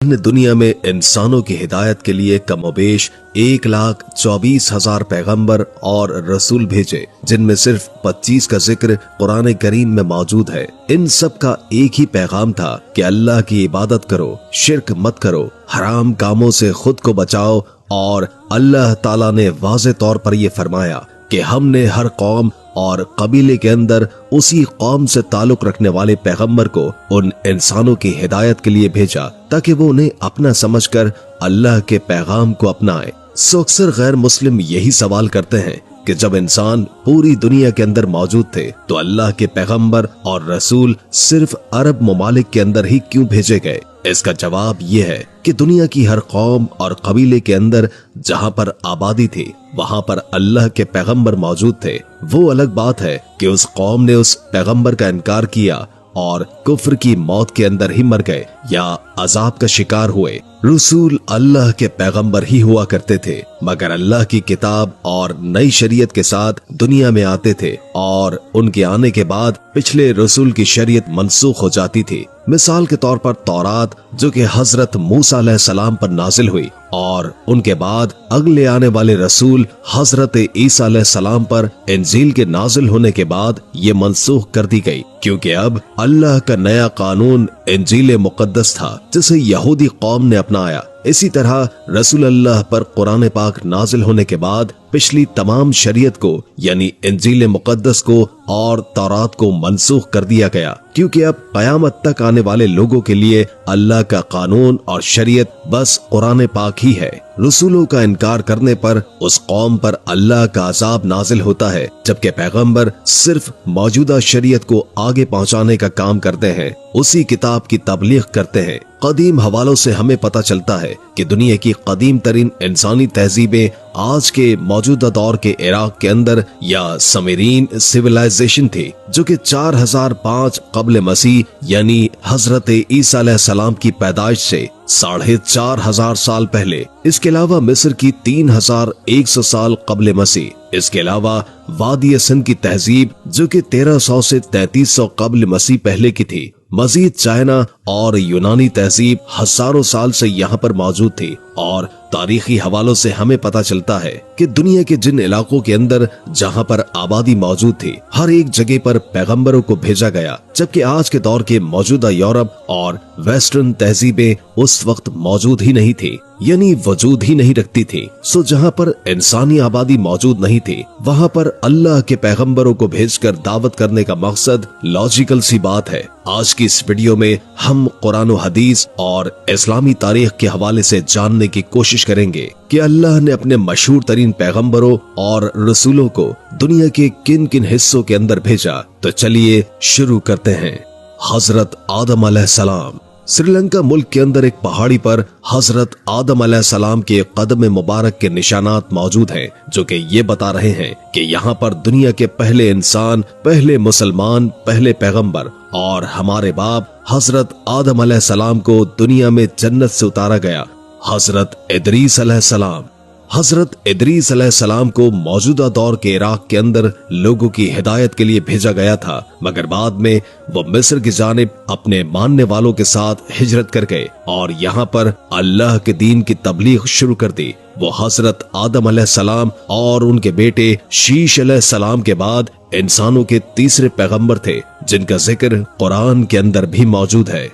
ने दुनिया में इंसानों की हिदायत के लिए कमोबेश 1,24,000 पैगंबर और रसूल भेजे, जिनमें सिर्फ 25 का जिक्र कुरान करीम में मौजूद है। इन सब का एक ही पैगाम था कि अल्लाह की इबादत करो, शिर्क मत करो, हराम कामों से खुद को बचाओ। और अल्लाह ताला ने वाज़े तौर पर यह फरमाया कि हमने हर कौम और कबीले के अंदर उसी कौम से ताल्लुक रखने वाले पैगंबर को उन इंसानों की हिदायत के लिए भेजा ताकि वो उन्हें अपना समझकर अल्लाह के पैगाम को अपनाए। सो अक्सर गैर मुस्लिम यही सवाल करते हैं कि जब इंसान पूरी दुनिया के अंदर मौजूद थे तो अल्लाह के पैगंबर और रसूल सिर्फ अरब ममालिक के अंदर ही क्यों भेजे गए। इसका जवाब ये है कि दुनिया की हर कौम और कबीले के अंदर जहाँ पर आबादी थी वहाँ पर अल्लाह के पैगंबर मौजूद थे। वो अलग बात है कि उस कौम ने उस पैगंबर का इनकार किया और कुफ्र की मौत के अंदर ही मर गए या अजाब का शिकार हुए। रसूल अल्लाह के पैगंबर ही हुआ करते थे, मगर अल्लाह की किताब और नई शरीयत के साथ दुनिया में आते थे और उनके आने के बाद पिछले रसूल की शरीयत मनसूख हो जाती थी। मिसाल के तौर पर तौरात जो कि हजरत मूसा अलैहिस्सलाम पर नाजिल हुई और उनके बाद अगले आने वाले रसूल हजरत ईसा अलैहिस्सलाम पर इंजील के नाजिल होने के बाद ये मनसूख कर दी गई, क्योंकि अब अल्लाह का नया कानून इंजील मुकद्दस था जिसे यहूदी कौम ने अपनाया। इसी तरह रसूल अल्लाह पर कुरान पाक नाजिल होने के बाद पिछली तमाम शरीयत को यानी इंजील मुकद्दस को और तौरात को मनसूख कर दिया गया, क्योंकि अब कयामत तक आने वाले लोगों के लिए अल्लाह का कानून और शरीयत बस कुरान पाक ही है। रसूलों का इनकार करने पर उस कौम पर अल्लाह का अजाब नाजिल होता है, जबकि पैगंबर सिर्फ मौजूदा शरीयत को आगे पहुंचाने का काम करते हैं, उसी किताब की तबलीग करते हैं। कदीम हवालों से हमें पता चलता है कि दुनिया की कदीम तरीन इंसानी तहजीबें आज के मौजूदा दौर के इराक के अंदर या समेरीन सिविलाइजेशन थी, जो कि 4005 कब्ल मसीह यानी हजरत ईसा अलैहिस्सलाम की पैदाइश से 4,500 साल पहले। इसके अलावा मिस्र की 3,100 साल कब्ल मसीह। इसके अलावा वादी सिंध की तहजीब जो कि 1300 से 3300 कब्ल मसीह पहले की थी। मजीद चाइना और यूनानी तहजीब हजारों साल से यहाँ पर मौजूद थी और तारीखी हवालों से हमें पता चलता है कि दुनिया के जिन इलाकों के अंदर जहाँ पर आबादी मौजूद थी हर एक जगह पर पैगंबरों को भेजा गया, जबकि आज के दौर के मौजूदा यूरोप और वेस्टर्न तहजीबें उस वक्त मौजूद ही नहीं थी, यानी वजूद ही नहीं रखती थी। सो जहाँ पर इंसानी आबादी मौजूद नहीं थी वहाँ पर अल्लाह के पैगंबरों को भेजकर दावत करने का मकसद लॉजिकल सी बात है। आज की इस वीडियो में हम कुरान और हदीस और इस्लामी तारीख के हवाले से जानने की कोशिश करेंगे कि अल्लाह ने अपने मशहूर तरीन पैगंबरों और रसूलों को दुनिया के किन किन हिस्सों के अंदर भेजा। तो चलिए शुरू करते हैं। हजरत आदम अलैहिस्सलाम। श्रीलंका मुल्क के अंदर एक पहाड़ी पर हजरत आदम अलैहिस्सलाम के कदम मुबारक के निशानात मौजूद हैं, जो कि ये बता रहे हैं कि यहाँ पर दुनिया के पहले इंसान, पहले मुसलमान, पहले पैगंबर और हमारे बाप हजरत आदम अलैहिस्सलाम को दुनिया में जन्नत से उतारा गया। हजरत इदरीस अलैहिस्सलाम। हजरत इदरीस अलैहिस्सलाम को मौजूदा दौर के इराक के अंदर लोगों की हिदायत के लिए भेजा गया था, मगर बाद में वो मिस्र की जानिब अपने मानने वालों के साथ हिजरत कर गए और यहाँ पर अल्लाह के दीन की तबलीग शुरू कर दी। वो हजरत आदम अलैहिस्सलाम और उनके बेटे शीश अलैहिस्सलाम के बाद इंसानों के तीसरे पैगंबर थे, जिनका जिक्र कुरान के अंदर भी मौजूद है।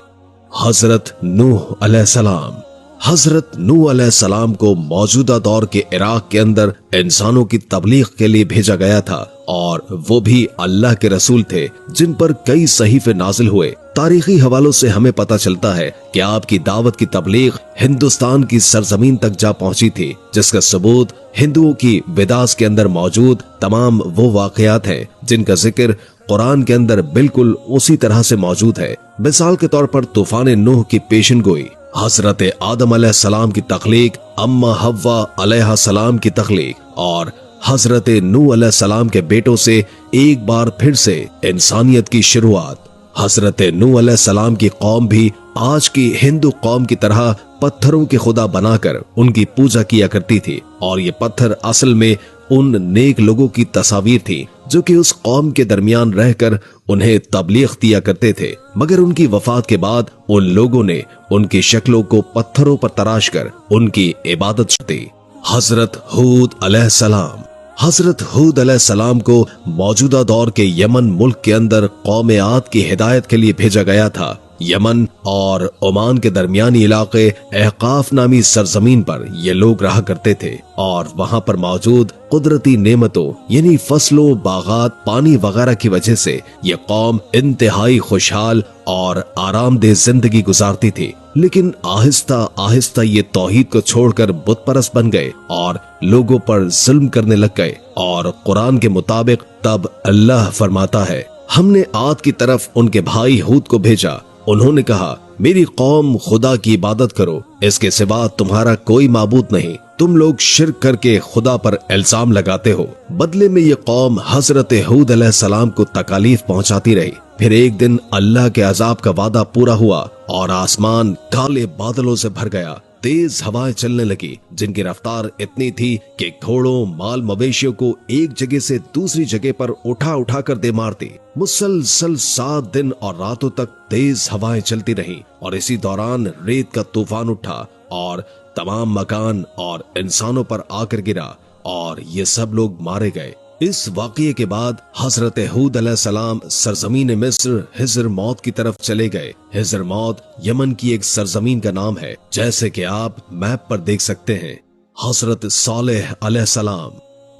हजरत नूह अलैहिस्सलाम। हजरत नूह अलैहिस्सलाम को मौजूदा दौर के इराक के अंदर इंसानों की तबलीग के लिए भेजा गया था और वो भी अल्लाह के रसूल थे, जिन पर कई सहीफे नाजिल हुए। तारीखी हवालों से हमें पता चलता है कि आपकी दावत की तबलीग हिंदुस्तान की सरजमीन तक जा पहुंची थी, जिसका सबूत हिंदुओं की वेदास के अंदर मौजूद तमाम वो वाकयात हैं जिनका जिक्र कुरान के अंदर बिल्कुल उसी तरह से मौजूद है। मिसाल के तौर पर तूफान नूह की पेशन गोई, हजरत आदम अलैहिस्सलाम की तख्लीक, अम्मा हव्वा अलैहिस्सलाम की तख्लीक और हजरत नूह अलैहिस्सलाम के बेटों से एक बार फिर से इंसानियत की शुरुआत। हजरत नूह अलैहिस्सलाम की कौम भी आज की हिंदू कौम की तरह पत्थरों के खुदा बनाकर उनकी पूजा किया करती थी और ये पत्थर असल में उन नेक लोगों की तस्वीर थी जो कि उस कौम के दरमियान रहकर उन्हें तबलीग दिया करते थे, मगर उनकी वफात के बाद उन लोगों ने उनकी शक्लों को पत्थरों पर तराश कर उनकी इबादत की। हजरत हूद अलैहिस्सलाम। हजरत हूद अलैहिस्सलाम को मौजूदा दौर के यमन मुल्क के अंदर कौम आद की हिदायत के लिए भेजा गया था। यमन और ओमान के दरमियानी इलाके अहकाफ नामी सरजमीन पर ये लोग रहा करते थे और वहाँ पर मौजूद कुदरती नेमतों यानी फसलों, बागात, पानी वगैरह की वजह से ये कौम इंतहाई खुशहाल और आरामदेह जिंदगी गुजारती थी। लेकिन आहिस्ता आहिस्ता ये तौहीद को छोड़कर बुत परस्त बन गए और लोगों पर जुल्म करने लग गए। और कुरान के मुताबिक तब अल्लाह फरमाता है, हमने आद की तरफ उनके भाई हूद को भेजा। उन्होंने कहा, मेरी कौम खुदा की इबादत करो, इसके सिवा तुम्हारा कोई माबूद नहीं। तुम लोग शिर्क करके खुदा पर इल्जाम लगाते हो। बदले में ये कौम हजरत हूद अलैहिस्सलाम को तकालीफ पहुंचाती रही। फिर एक दिन अल्लाह के अजाब का वादा पूरा हुआ और आसमान काले बादलों से भर गया। तेज हवाएं चलने लगी जिनकी रफ्तार इतनी थी कि घोड़ों, माल मवेशियों को एक जगह से दूसरी जगह पर उठा उठा कर दे मारती। मुसलसल 7 दिन और रातों तक तेज हवाएं चलती रहीं और इसी दौरान रेत का तूफान उठा और तमाम मकान और इंसानों पर आकर गिरा और ये सब लोग मारे गए। इस वाक़ये के बाद हजरत हूद अलैहिस्सलाम सरजमीन मिस्र हिजर मौत की तरफ चले गए। हिजर मौत यमन की एक सरजमीन का नाम है, जैसे कि आप मैप पर देख सकते हैं। हजरत सालेह अलैहिस्सलाम,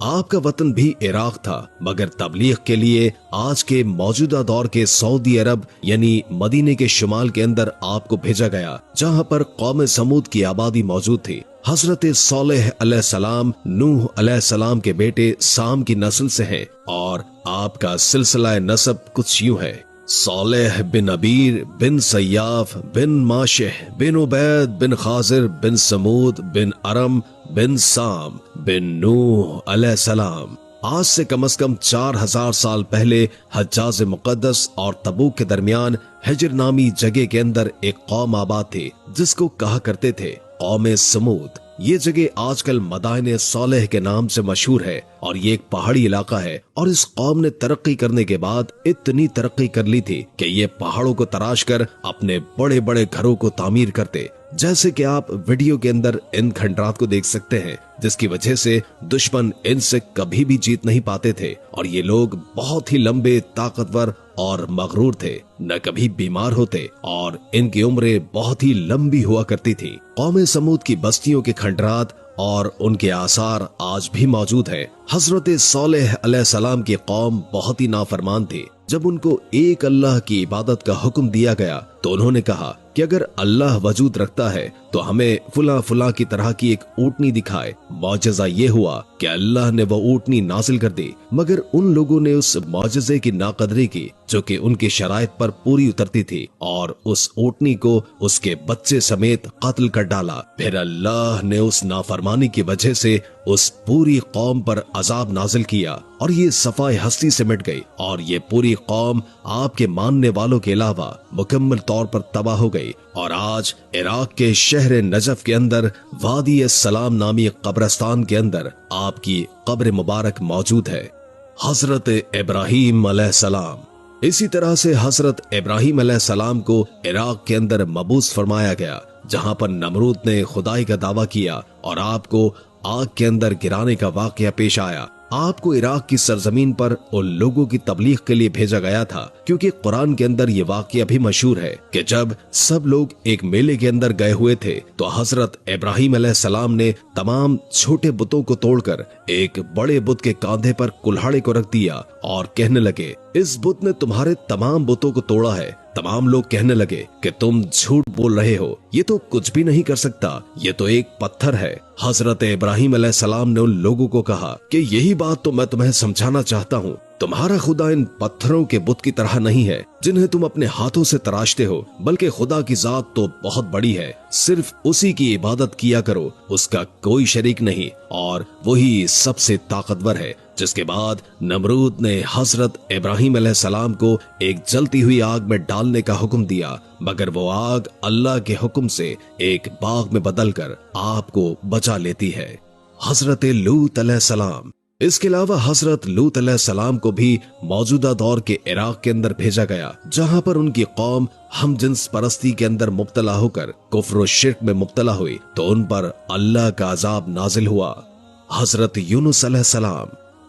आपका वतन भी इराक था, मगर तबलीग के लिए आज के मौजूदा दौर के सऊदी अरब यानी मदीने के शुमाल के अंदर आपको भेजा गया, जहां पर कौम समूद की आबादी मौजूद थी। हजरत सालेह अलैहिस्सलाम नूह अलैहिस्सलाम के बेटे साम की नस्ल से हैं और आपका सिलसिला नसब कुछ यूं है, सालेह बिन अबीर बिन सयाफ बिन माशिह बिन उबैद बिन खाजिर बिन समूद बिन अरम बिन साम बिन नूह अलैहिस्सलाम। आज से कम 4000 साल पहले हज्जाज मुकद्दस और तबूक के दरमियान हिजर नामी जगह के अंदर एक कौम आबाद थी जिसको कहा करते थे कौम समूद। ये जगह आजकल मदाइने सालेह के नाम से मशहूर है और ये एक पहाड़ी इलाका है। और इस कौम ने तरक्की करने के बाद इतनी तरक्की कर ली थी कि ये पहाड़ों को तराश कर अपने बड़े बड़े घरों को तामीर करते, जैसे कि आप वीडियो के अंदर इन खंडरात को देख सकते हैं, जिसकी वजह से दुश्मन इनसे कभी भी जीत नहीं पाते थे। और ये लोग बहुत ही लंबे, ताकतवर और मगरूर थे, न कभी बीमार होते और इनकी उम्रें बहुत ही लंबी हुआ करती थी। कौम समूद की बस्तियों के खंडरात और उनके आसार आज भी मौजूद है। हजरत सालेह अलैहिस्सलाम की कौम बहुत ही नाफरमान थी। जब उनको एक अल्लाह की इबादत का हुक्म दिया गया तो उन्होंने कहा कि अगर अल्लाह वजूद रखता है तो हमें फुला फुला की तरह की एक ऊँटनी दिखाए। मौजज़ा ये हुआ कि अल्लाह ने वो ऊँटनी नाजिल कर दी, मगर उन लोगों ने उस मौजज़े की नाकदरी की जो कि उनकी शराइत पर पूरी उतरती थी और उस ऊँटनी को उसके बच्चे समेत कत्ल कर डाला। फिर अल्लाह ने उस नाफरमानी की वजह से उस पूरी कौम पर अजाब नाजिल किया और ये सफाए हस्ती से मिट गई और ये पूरी कौम आपके मानने वालों के अलावा मुकम्मल तौर पर तबाह हो गई। और आज इराक के शहर नजफ के अंदर वादी सलाम नामी कब्रिस्तान के अंदर आपकी कब्र मुबारक मौजूद है। हजरत इब्राहीम अलैहिस्सलाम। इसी तरह से हजरत इब्राहीम अलैहिस्सलाम को इराक के अंदर मबूस फरमाया गया, जहां पर नमरूद ने खुदाई का दावा किया और आपको आग के अंदर गिराने का वाकया पेश आया। आपको इराक की सरजमीन पर उन लोगों की तबलीग के लिए भेजा गया था, क्योंकि कुरान के अंदर ये वाकया भी मशहूर है कि जब सब लोग एक मेले के अंदर गए हुए थे तो हजरत इब्राहीम अलैहिस्सलाम ने तमाम छोटे बुतों को तोड़कर एक बड़े बुत के कांधे पर कुल्हाड़े को रख दिया और कहने लगे, इस बुत ने तुम्हारे तमाम बुतों को तोड़ा है। तमाम लोग कहने लगे कि तुम झूठ बोल रहे हो, ये तो कुछ भी नहीं कर सकता, ये तो एक पत्थर है। हजरत इब्राहीम अलैहिस्सलाम ने उन लोगों को कहा कि यही बात तो मैं तुम्हें समझाना चाहता हूँ, तुम्हारा खुदा इन पत्थरों के बुत की तरह नहीं है जिन्हें तुम अपने हाथों से तराशते हो, बल्कि खुदा की जात तो बहुत बड़ी है। सिर्फ उसी की इबादत किया करो, उसका कोई शरीक नहीं और वही सबसे ताकतवर है। जिसके बाद नमरूद ने हजरत इब्राहीम अलैहिस्सलाम को एक जलती हुई आग में डालने का हुक्म दिया, मगर वो आग अल्लाह के हुक्म से एक बाग में बदलकर आपको बचा लेती है। हजरत लूत अलैहिस्सलाम। इसके अलावा हजरत लूत अलैहिस्सलाम को भी मौजूदा दौर के इराक के अंदर भेजा गया, जहां पर उनकी कौम हमजिन्स परस्ती के अंदर मुब्तला होकर कुफ्र और शिर्क में मुब्तला हुई तो उन पर अल्लाह का अजाब नाजिल हुआ। हजरत यूनुस अलैहिस्सलाम।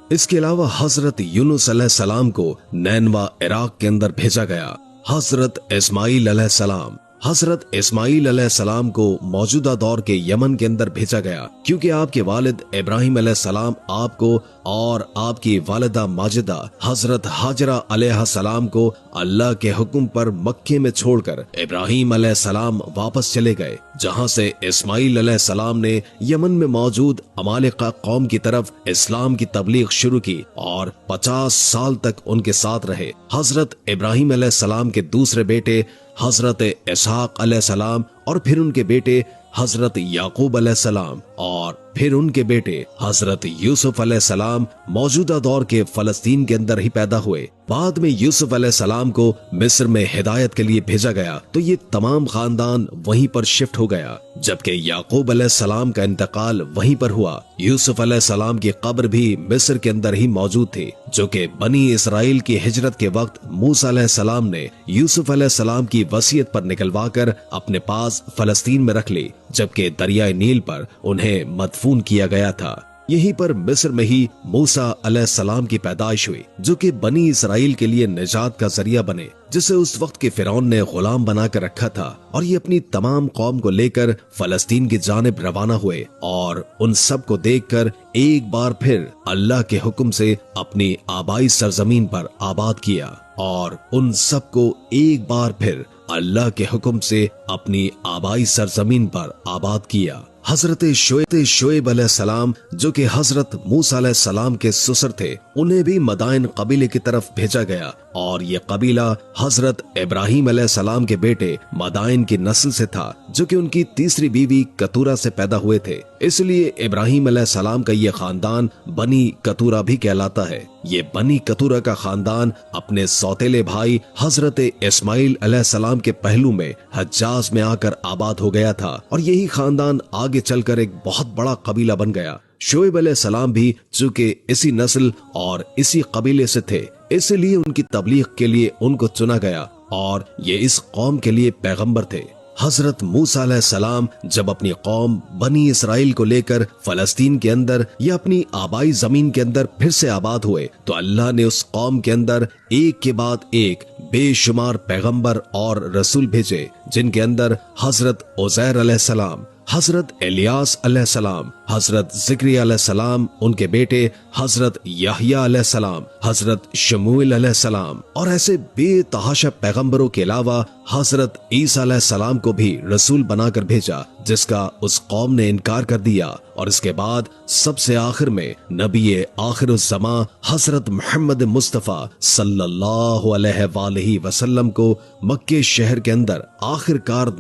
इसके अलावा हजरत यूनुस अलैहिस्सलाम को नैनवा इराक के अंदर भेजा गया। हजरत इस्माईल अलैहिस्सलाम। हजरत इस्माईल अलैहिस्सलाम को मौजूदा दौर के यमन के अंदर भेजा गया, क्योंकि आपके वालिद इब्राहिम अलैहिस्सलाम आपको और आपकी वालिदा माजिदा हजरत हाजरा अलैहिस्सलाम को अल्लाह के हुक्म पर मक्के में छोड़कर इब्राहिम अलैहिस्सलाम वापस चले गए, जहां से इस्माईल अलैहिस्सलाम ने यमन में मौजूद अमालिका कौम की तरफ इस्लाम की तबलीग शुरू की और 50 साल तक उनके साथ रहे। हजरत इब्राहिम अलैहिस्सलाम के दूसरे बेटे हजरत इसहाक अलैहिस्सलाम और फिर उनके बेटे हजरत याकूब अलैहिस्सलाम और फिर उनके बेटे हजरत यूसुफ अलैहिस्सलाम मौजूदा दौर के फलस्तीन के अंदर ही पैदा हुए। बाद में यूसुफ अलैहिस्सलाम को मिस्र में हिदायत के लिए भेजा गया तो ये तमाम खानदान वहीं पर शिफ्ट हो गया, जबकि याकूब अलैहिस्सलाम का इंतकाल वहीं पर हुआ। यूसुफ अलैहिस्सलाम की कब्र भी मिस्र के अंदर ही मौजूद थी, जो कि बनी इसराइल की हिजरत के वक्त मूसा अलैहिस्सलाम ने यूसुफ अलैहिस्सलाम की वसीयत पर निकलवा कर अपने पास फलस्तीन में रख ली, जबकि दरियाए नील पर उन्हें मदफून किया गया था। यहीं पर मिस्र में ही मूसा अलैहिस्सलाम की पैदाइश हुई, जो कि बनी इसराइल के लिए निजात का जरिया बने, जिसे उस वक्त के फिरौन ने गुलाम बनाकर रखा था। और ये अपनी तमाम कौम को लेकर फलस्तीन की जानिब रवाना हुए और उन सब को देखकर एक बार फिर अल्लाह के हुक्म से अपनी आबाई सरजमीन पर आबाद किया और उन सब को एक बार फिर अल्लाह के हुक्म से अपनी आबाई सरजमीन पर आबाद किया। हजरत शोएब अलैहिस्सलाम, जो कि हजरत मूसा अलैहिस्सलाम के ससुर थे, उन्हें भी मदाइन कबीले की तरफ भेजा गया और ये कबीला हजरत इब्राहिम अलैहिस्सलाम के बेटे मदाइन की नस्ल से था, जो कि उनकी तीसरी बीवी कतूरा से पैदा हुए थे। इसलिए इब्राहिम अलैहिस्सलाम का ये खानदान बनी कतूरा भी कहलाता है। ये बनी कतूरा का खानदान अपने सौतेले भाई हजरत इस्माईल अलैहिस्सलाम के पहलू में हज्जाज में आकर आबाद हो गया था और यही खानदान आगे चलकर एक बहुत बड़ा कबीला बन गया। शोएब अलैहिस्सलाम भी चूंकि इसी नस्ल और इसी कबीले से थे, इसलिए उनकी तबलीग के लिए उनको चुना गया और ये इस कौम के लिए पैगंबर थे। हजरत मूसा अलैहिस्सलाम जब अपनी कौम बनी इसराइल को लेकर फलस्तीन के अंदर या अपनी आबाई जमीन के अंदर फिर से आबाद हुए तो अल्लाह ने उस कौम के अंदर एक के बाद एक बेशुमार पैगंबर और रसूल भेजे, जिनके अंदर हजरत उज़ैर अलैहिस्सलाम, हजरत इलियास अलैहिस्सलाम, हजरत ज़िक्रिया अलैहिस्सलाम, उनके बेटे हजरत यहया अलैहिस्सलाम, हजरत शमूएल अलैहिस्सलाम और ऐसे बेतहाशा पैगंबरों के अलावा हजरत ईसा अलैहिस्सलाम को भी रसूल बनाकर भेजा, जिसका उस कौम ने इनकार कर दिया। और इसके बाद सबसे आखिर में नबी आखिरुज़्ज़मा हजरत मोहम्मद मुस्तफ़ा सल्लल्लाहु अलैहि वसल्लम को मक्के शहर के अंदर आखिरकार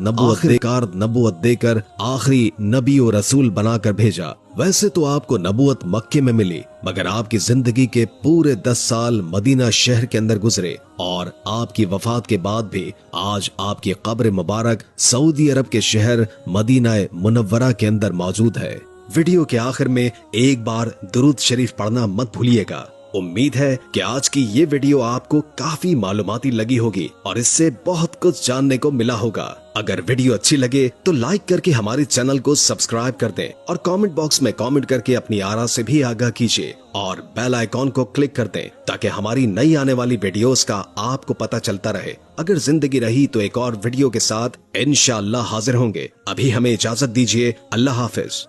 नबूवत देकर आखिरी नबी और रसूल बनाकर भेजा। वैसे तो आपको नबूवत मक्के में मिली, मगर आपकी जिंदगी के पूरे 10 साल मदीना शहर के अंदर गुजरे और आपकी वफात के बाद भी आज आपकी कब्र मुबारक सऊदी अरब के शहर मदीना मुनव्वरा के अंदर मौजूद है। वीडियो के आखिर में एक बार दुरूद शरीफ पढ़ना मत भूलिएगा। उम्मीद है कि आज की ये वीडियो आपको काफी मालूमाती लगी होगी और इससे बहुत कुछ जानने को मिला होगा। अगर वीडियो अच्छी लगे तो लाइक करके हमारे चैनल को सब्सक्राइब कर दें और कमेंट बॉक्स में कमेंट करके अपनी आरा से भी आगाह कीजिए और बेल आइकॉन को क्लिक कर दें ताकि हमारी नई आने वाली वीडियोस का आपको पता चलता रहे। अगर जिंदगी रही तो एक और वीडियो के साथ इंशाअल्लाह हाजिर होंगे। अभी हमें इजाजत दीजिए। अल्लाह हाफिज।